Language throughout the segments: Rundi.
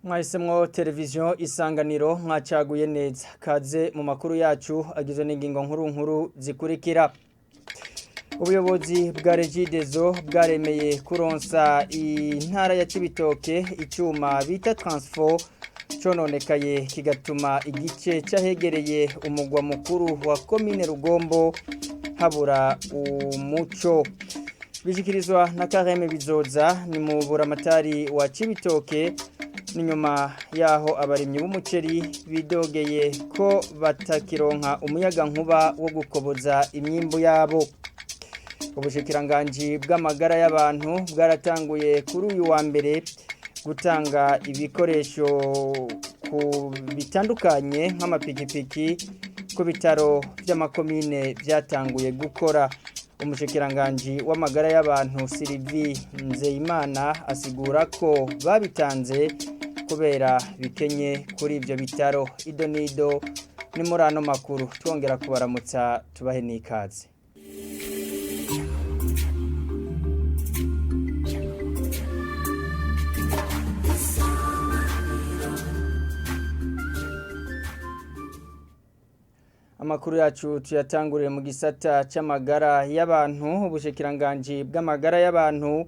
Mwahisemwo televiziyo Isanganiro mwacaguye neza kaze mu makuru yacu agizwe n'ingingo nkuru zikurikira. Ubuyobozi bwa Regideso bwaremeye kuronsa intara ya Cibitoke icyuma bita transfo cononekaye kigatuma igice cahegereye umugwa mukuru wa commune Rugombo habura umuco. Bishikirizwa na Kareme Bizoza ni mu buramatari wa Cibitoke ni nyuma yaho abarimyi b'umuceri bidogeye ko batakironka umuyaga nkuba wo gukoboza imyimbu yabo. Ubushikiranganji bw'amagara y'abantu bwaratanguye kuri uyu wa mbere gutanga ibikoresho ku bitandukanye nk'amapikipiki ku bitaro by'amakomine byatanguye gukora. Umushikiranganji w'amagara y'abantu Sylvie Nzeyimana asigura ko babitanze kubera bikenye kuri ibyo bitaro. Idonido ni muri ano makuru twongera kubaramutsa tubahe n'ikaze. Amakuru yacu tuyatanguriye mu gisata c'amagara y'abantu. Ubushikiranganji bw'amagara y'abantu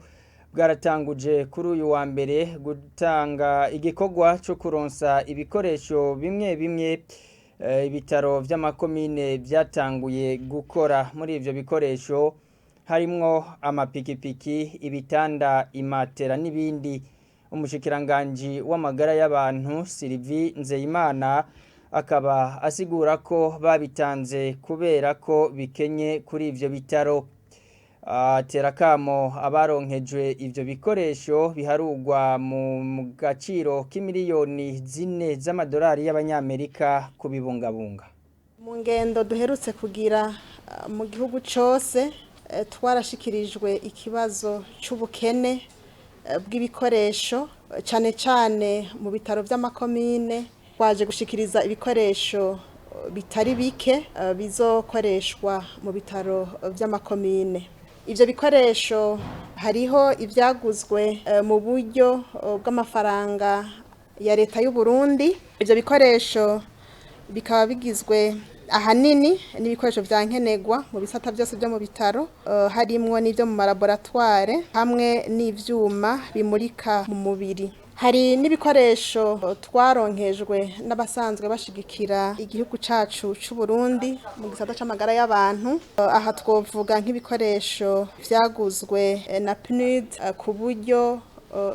bwaratanguje kuri uyu wa mbere gutanga igikorwa cyo kuronsa ibikoresho bimwe ibitaro by'amakomine byatanguye gukora. Muri ivyo bikoresho harimwo amapikipiki, ibitanda, imatera n'ibindi. Umushikiranganji w'amagara y'abantu Sylvie Nzeyimana akaba asigura ko babitanze kubera ko bikenye kuri ivyo bitaro. Terakamo abaronkejwe ivyo bikoresho biharugwa mu gaciro k'imiliyoni 4 z'amadolari y'abanyamerika kubibungabunga. Mu ngendo duherutse kugira mu gihugu cyose twarashikirijwe ikibazo c'ubukene bw'ibikoresho cyane mu bitaro by'amakomine. Twaje gushikiriza ibikoresho bitari bike bizokoreshwa mu bitaro by'amakomine. Ivyo bikoresho hariho ivyaguzwe mu buryo bw'amafaranga ya leta y'u Burundi. Ivyo bikoresho bikaba bigizwe ahanini n'ibikoresho vyankenegwa mu bisata byose byo mu bitaro, harimwo n'ivyo mu laboratoire hamwe n'ivyuma bimurika mu mubiri. Hari n'ibikoresho twaronkejwe n'abasanzwe bashigikira igihugu cacu c'u Burundi mu gisata c'amagara y'abantu. Aha twovuga nk'ibikoresho vyaguzwe na PNUD ku buryo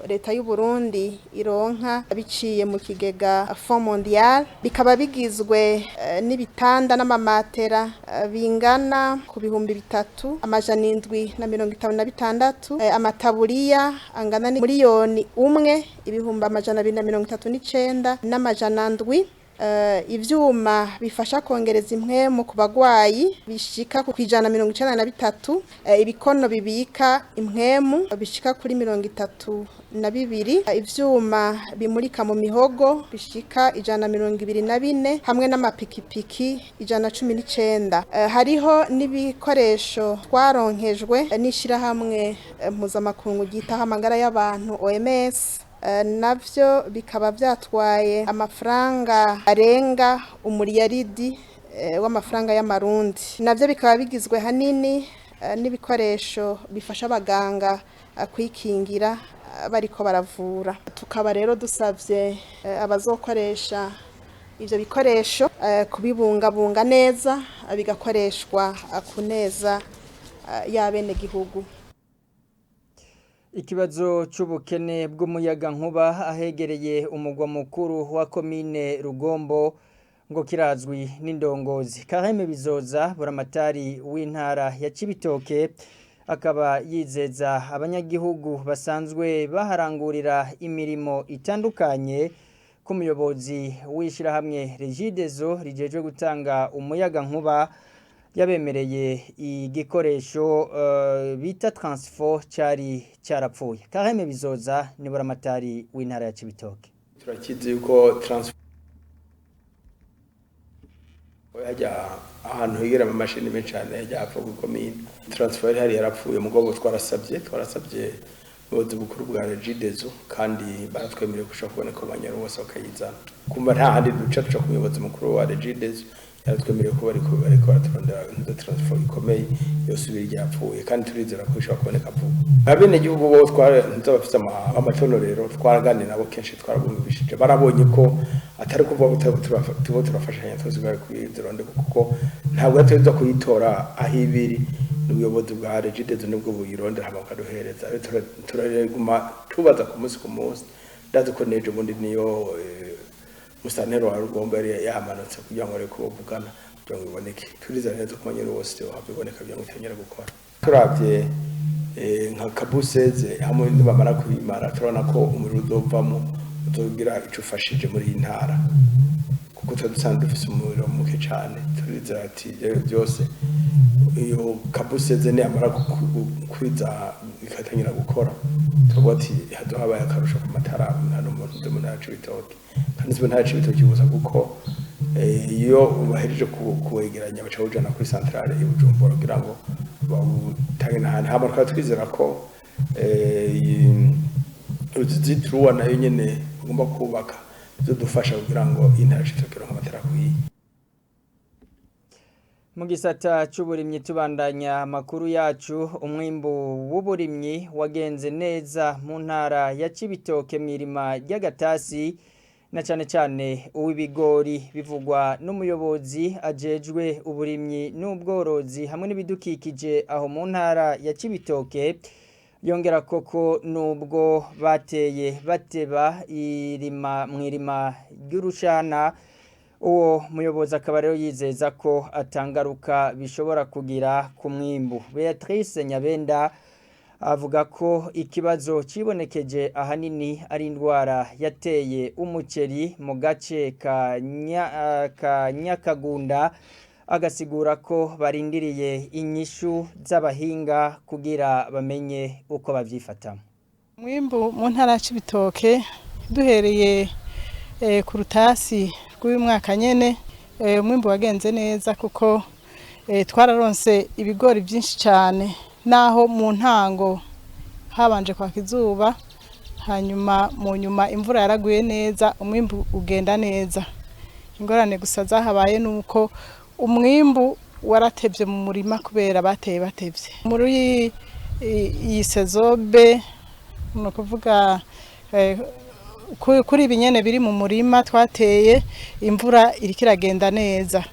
leta y'u Burundi ironka biciye mu kigega Fonds Mondial. Bikaba bigizwe n'ibitanda n'amamatera bingana ku 3,756, amataburiya angana ni miliyoni 1,239 n'amajana 7, ivyuma bifasha kongereza impwemu ku bagwayi bishika ku 193, ibikono bibika impwemu bishika kuri 32, ivyuma bimurika mu mihogo bishika 124, hamwe n'amapikipiki 119. Hariho n'ibikoresho twaronkejwe n'ishirahamwe mpuzamakungu ryitaho amagara y'abantu OMS. Navyo bikaba vyatwaye amafaranga arenga umuriyaridi w'amafaranga y'amarundi. Navyo bikaba bigizwe hanini n'ibikoresho bifasha abaganga kwikingira bariko baravura. Tukaba rero dusavye abazokoresha ivyo bikoresho kubibungabunga neza bigakoreshwa ku neza y'abene gihugu. Ikibazo c'ubukene bw'umuyaga nkuba ahegereye umugwa mukuru wa commune Rugombo ngo kirazwi n'indongozi. Kareme Bizoza buramatari w'intara ya Cibitoke akaba yizeza abanyagihugu basanzwe baharangurira imirimo itandukanye ku muyobozi w'ishirahamwe Regideso rijejwe gutanga umuyaga nkuba yabemereye igikoresho bita transfo cyarapfuye. Kareme Bizoza ni buramatari w'intara ya Cibitoke. Turakizi yuko transfo yajya ahantu higera mu mashini menshi cyane yajya apfa gukomina. Transfo hari yarapfuye mugobo twarasabye ubuyobozi bukuru bwa Regideso kandi baratwemereye gushaka kuboneka abanyarwanda bose bakayizana kumva nta handi duca ku muyobozi mukuru wa Regideso yaratwemereye ko bariko baraturondera transfer ikomeye yosubira ryapfuye kandi turizera ko ishobora kuboneka vuba abene gihugu bo twabafite amatonorero twaraganira nabo kenshi twarabumvishije barabonye ko atari kuvuga tubo turafashanya twese kwironde kuko ntabwo yateza kuyitora aho ibiri n'ubuyobozi bwa Regideso nibwo buyirondera bakaduhereza turareguma tubaza ku munsi ndazi ko nejo bundi niyo Musanero wa Rugombo yari yamanutse kugira ngo ariko bavugana kugira ngo iboneke turiza neza ko manyero wose habiboneka kugira ngo tengera gukora turavye nka kabuseze hamwe n'ibamara kubimara turabona ko umuriro uzovamo uzogira ico ufashije muri iyi ntara kuko twadusanzwe dufise umuriro muke cyane turiza ati byose iyo kabuseze ne amara kwiza ikatangira gukora turavuga ati habaye akarusho ku matara hano mu ntara y'ibitoki kandi sibo ntara y'ibitoki gusa kuko iyo bahereje kuwegeranya baca bujana kuri centrale y'Ubujumbura kugira ngo bawutange n'ahandi hama twari twizera ko uruzitiro nayo nyene ugomba kubaka bizodufasha kugira ngo intara y'ibitoki ironke amatara akwiye. Mu gisata c'uburimyi tubandanya amakuru yacu umwimbu w'uburimyi wagenze neza mu ntara ya Cibitoke mwirima ry'agatasi na cyane uw'ibigori bivugwa n'umuyobozi ajejwe uburimyi n'ubworozi hamwe n'ibidukikije aho mu ntara ya Cibitoke yongera koko nubwo bateye bateba mwirima ry'urushana uwo muyobozi akaba rero yizeza ko atangaruka bishobora kugira ku mwimbu. Beatrice Nyabenda avuga ko ikibazo cibonekeje ahanini ari indwara yateye umuceri mu gace ka Nyakagunda agasigura ko barindiriye inyishu z'abahinga kugira bamenye uko bavyifata. Mwimbu mu ntara y'Ibitoke duhereye ku rutasi rw'uyu mwaka nyene umwimbu wagenze neza kuko twararonse ibigori byinshi cyane naho mu ntango habanje kwaka izuba hanyuma mu nyuma imvura yaraguye neza umwimbu ugenda neza ingorane gusa zahabaye nuko umwimbu waratevye mu murima kubera batevye muri iyi sezobe no kuvuga kuri ibinyene biri mu murima twateye imvura irikiragenda neza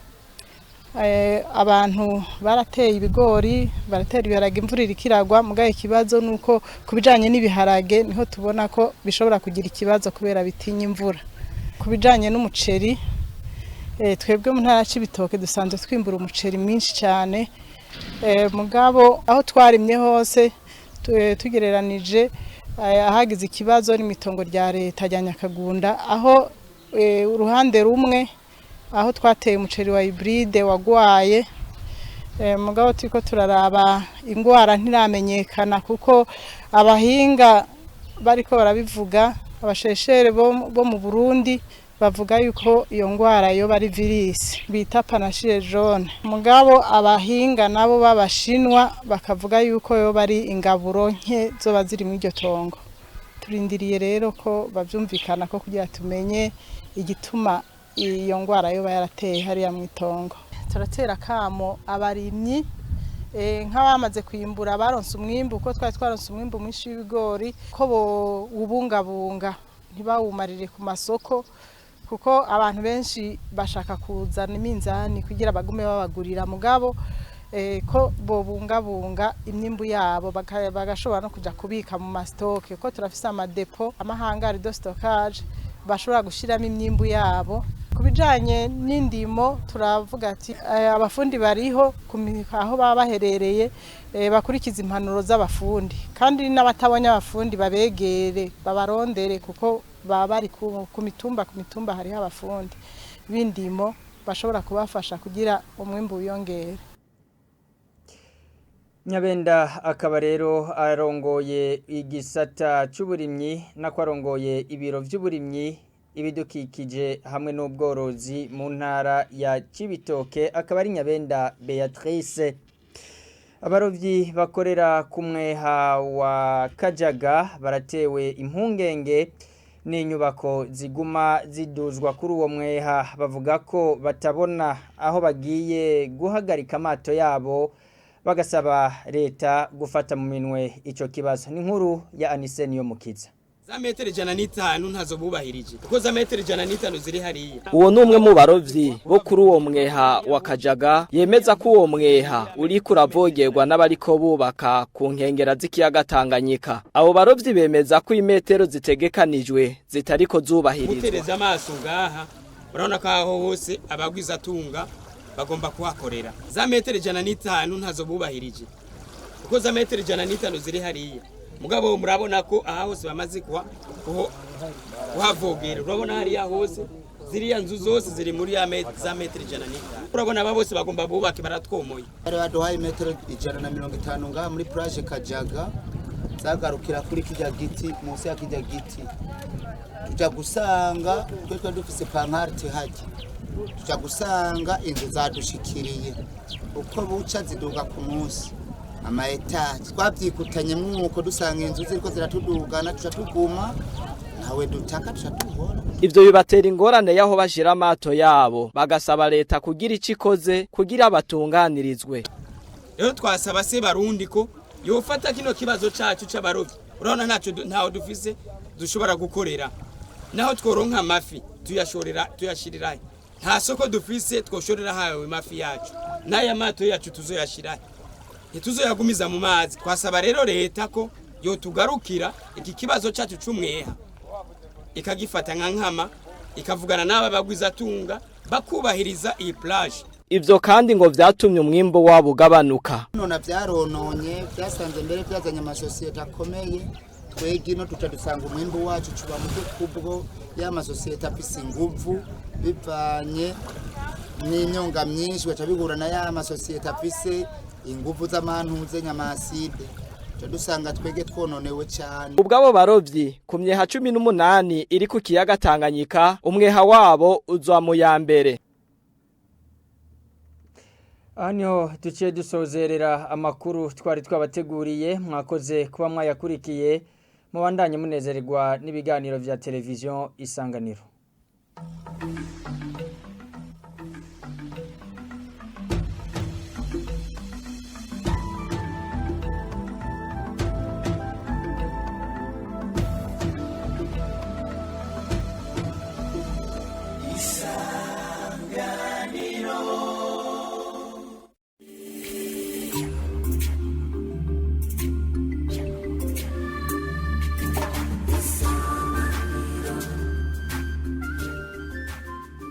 abantu barateye ibigori baratera ibiharage imvura irikiragwa mugaye ikibazo nuko kubijanye n'ibiharage niho tubona ko bishobora kugira ikibazo kubera bitinya imvura kubijanye n'umuceri twebwe mu ntara y'Ibitoke dusanzwe twimbura umuceri mwinshi cyane mugabo aho twarimye hose tugereranije ahagize ikibazo n'imitongo rya leta rya Nyakagunda aho uruhande rumwe aho twateye umuceri wa hybride wagwaye mugabo turiko turaraba ingwara ntiramenyekana kuko abahinga bariko barabivuga abasheshere bo mu Burundi bavuga yuko iyo ngwara yo bari virus bita panachie jaune mugabo abahinga nabo babashinwa bakavuga yuko yo bari ingaburo nke zoba ziri mu iryo tongo turindiriye rero ko bavyumvikana ko kugira tumenye igituma iyo ngwara yo yarateye hariya mu itongo turatera kamo abarimyi nk'abamaze kwimbura baronse umwimbu ko twari twaronse umwimbu mwinshi w'ibigori ko bo ubungabunga ntibawumarire ku masoko kuko abantu benshi bashaka kuzana iminzani kugira bagume babagurira mugabo ko bobungabunga imyimbu yabo bagashobora no kuja kubika mu mastoke ko turafise amadepo amahangari de stockage bashobora gushiramo imyimbu yabo kubijanye n'indimo turavuga ati abafundi bariho aho baba baherereye bakurikiza impanuro z'abafundi kandi n'abatabonye abafundi babegere babarondere kuko baba bari ku mitumba hariho abafundi b'indimo bashobora kubafasha kugira umwimbu wiyongere. Nyabenda akaba rero arongoye igisata c'uburimyi nako arongoye ibiro vy'uburimyi ibidukikije hamwe n'ubworozi mu ntara ya Cibitoke akaba ari Nyabenda Beatrice. Abarovyi bakorera ku mweha wa Kajaga baratewe impungenge n'inyubako ziguma ziduzwa kuri uwo mweha, bavuga ko batabona aho bagiye guhagarika amato yabo, bagasaba leta gufata mu minwe ico kibazo. Ni nkuru ya Aniseni yo Mukiza. Za metero 105 ntazo bubahirije kuko za metero 105 ziri hariya. Uwo numwe mu barovyi bo kuri uwo mweha wa Kajaga yemeza ko uwo mweha uri kuravogerwa n'abariko bubaka ku nkengera z'ikiyaga Tanganyika. Abo barovyi bemeza ko imetero zitegekanijwe zitariko zubahirizwa. Utereza amaso ngaha urabona ko aho hose abagwiza tunga bagomba kuhakorera. Za metero 105 ntazo bubahirije kuko za metero 105 ziri hariya. Mugabo murabona ko aha hose bamaze kuhavogera, urabona hariya hose ziriya nzu zose ziri muri za metero 105. Urabona aba bose bagomba bubake baratwomoye. Bari baduhaye metero 150 ngaha muri plage Kajaga zagarukira kuri kijya giti, munsi ya kijya giti tuja gusanga twe dufise pankarte haje, tuja gusanga inzu zadushikiriye uko buca ziduga ku munsi. Ama etaje twabyikutanye mwuko dusanga inzu ziriko ziratudugana tuca tuguma nawe dutaka tuca tuhora. Ivyo bibatera ingorane yaho bashira amato yabo, bagasaba leta kugira icikoze kugira batunganirizwe. Rero twasaba se Barundi ko yofata kino kibazo cacu c'abarovyi. Urabona ntaho dufise dushobora gukorera, naho tworonka amafi tuyashirira, nta soko dufise twoshorera hawe mafi yacu, n'aya mato yacu tuzoyashira, ntituzoyagumiza mu mazi. Twasaba rero leta ko yotugarukira iki kibazo cyacu c'umweha ikagifata nkama, ikavugana n'aba bagwiza tunga bakubahiriza iyi plage. Ivyo kandi ngo vyatumye umwimbo wabo ugabanuka. None vyarononye, byasanze mbere byazanye amasosiyete akomeye, twegino tutadusanga umwimbo wacu cuba muto kubwo ya masosiyete afise inguvu bivanye n'inyonga myinshi bacabigura na ya masosiyete afise inguvu z'amantuze nyamaside. Dusanga twege twononewe cyane. Ubwabo barovyi ku myeha 18 iri ku kiyaga Tanganyika, umweha wabo uzwa mu ya mbere. Anyo duciye dusozerera amakuru twari twabateguriye, mwakoze kuba mwayakurikiye, mubandanye munezererwa n'ibiganiro vya televiziyo Isanganiro.